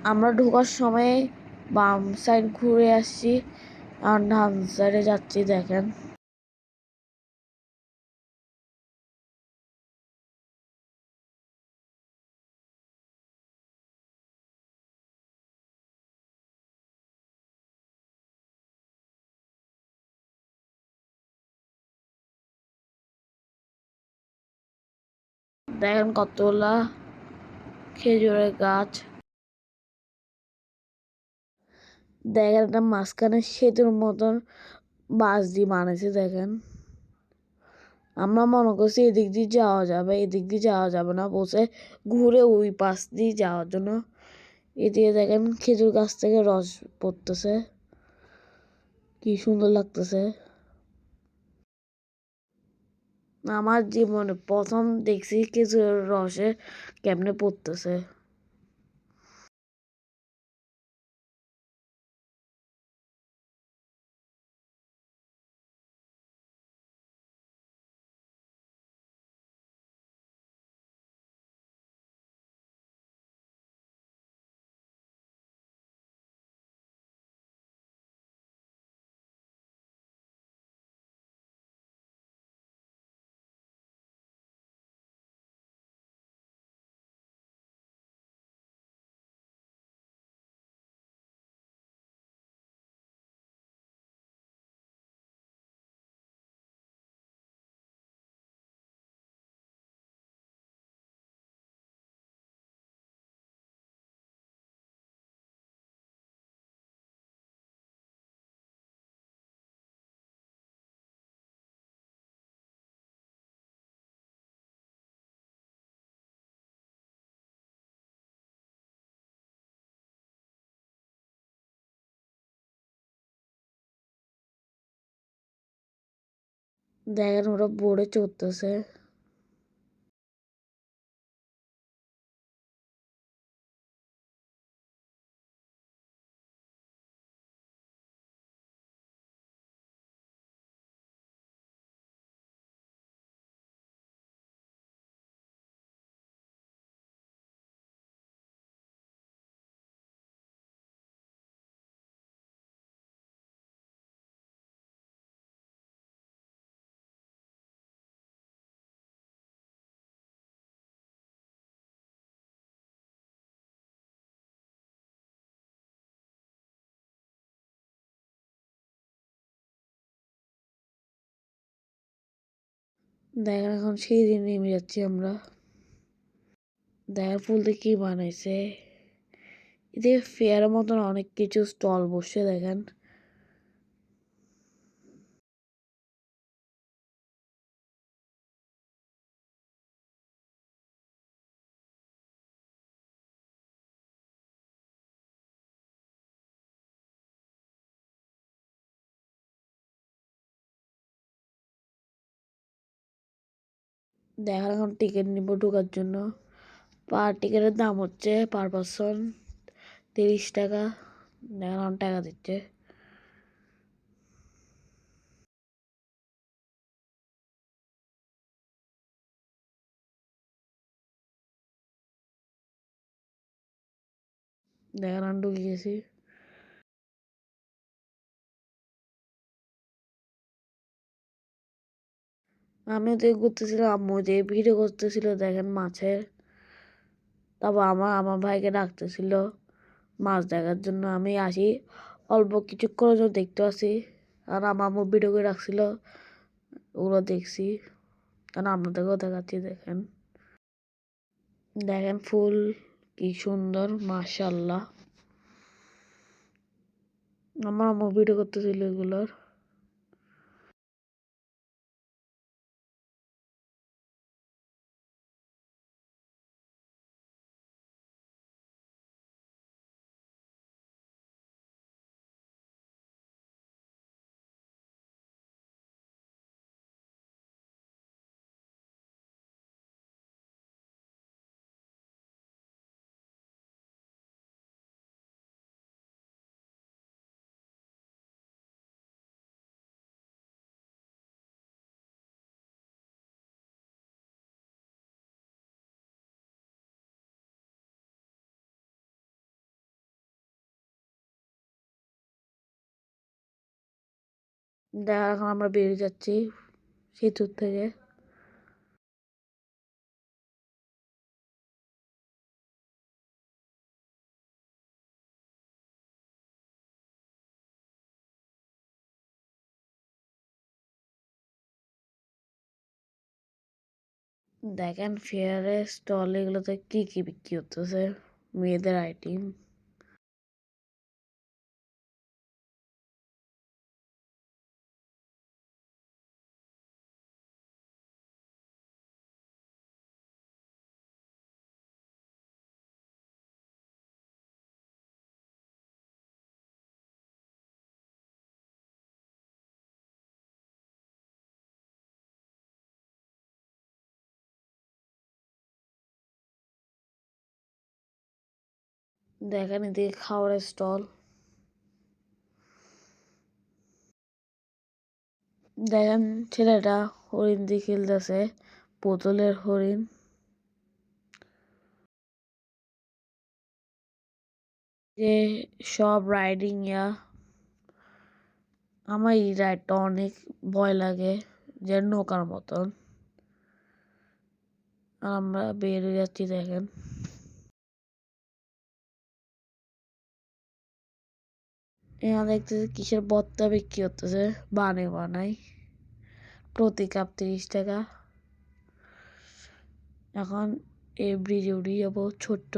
আমরা ঢোকার সময় বাম সাইড ঘুরে আসছি আর ডান সাইডে যাচ্ছি। দেখেন দেখেন কতগুলা খেজুরের গাছ। দেখেন একটা মাঝখানে সেতুর মতন বাঁশ দিয়ে বানাইছে। দেখেন আমরা মনে করছি এদিক দিয়ে যাওয়া যাবে, এদিক দিয়ে যাওয়া যাবে না, বসে ঘুরে ওই পাশ দিয়ে যাওয়ার জন্য। এদিকে দেখেন খেজুর গাছ থেকে রস পড়তেছে, কি সুন্দর লাগতেছে। আমার জীবনে প্রথম দেখছি খেজুরের রসে কেমনে পড়তেছে। দেখেন ওরা বোর্ডে চড়তেছে। দেখেন এখন সিঁড়ি নেমে যাচ্ছি আমরা। দেখেন ফুল দিয়ে কি বানাইছে। এদের ফেয়ার মতন অনেক কিছু স্টল বসে। দেখেন দেখেন এখন টিকিট নিব ঢোকার জন্য। পার টিকিটের দাম হচ্ছে পার পারসন 30 টাকা। দেখেন এখন টাকা দিচ্ছে। দেখেন আমি ঢুকে গেছি। আমি ওদিকে ঘুরতেছিলাম, আম্মু যে ভিডিও করতেছিল দেখেন মাছের। তারপর আমার ভাইকে ডাকতেছিল মাছ দেখার জন্য। আমি আসি অল্প কিছুক্ষণের জন্য দেখতে আসি, আর আমার আম্মু ভিডিও করে রাখছিল, ওগুলো দেখছি। কারণ আপনাদেরকেও দেখাচ্ছি। দেখেন দেখেন ফুল কি সুন্দর, মাশাআল্লাহ। আমার আম্মু ভিডিও করতেছিল এগুলোর। এখন আমরা বেরিয়ে যাচ্ছি সেতুর থেকে। দেখেন ফেয়ারের স্টল এগুলোতে কি কি বিক্রি হতেছে, মেয়েদের আইটেম। দেখেন এদিকে খাবারের স্টল। দেখেন ছেলেটা হরিণ দিয়ে খেলতেছে, বোতলের হরিণ। যে সব রাইডিং আমার এই রাইডটা অনেক ভয় লাগে, যে নৌকার মতন। আমরা বের হয়ে যাচ্ছি। দেখেন এখানে দেখতেছি কিসের বত্তা বিক্রি হতেছে, বানাই প্রতি কাপ 30 টাকা। এখন এই ব্রিজে উঠে যাবো ছোট্ট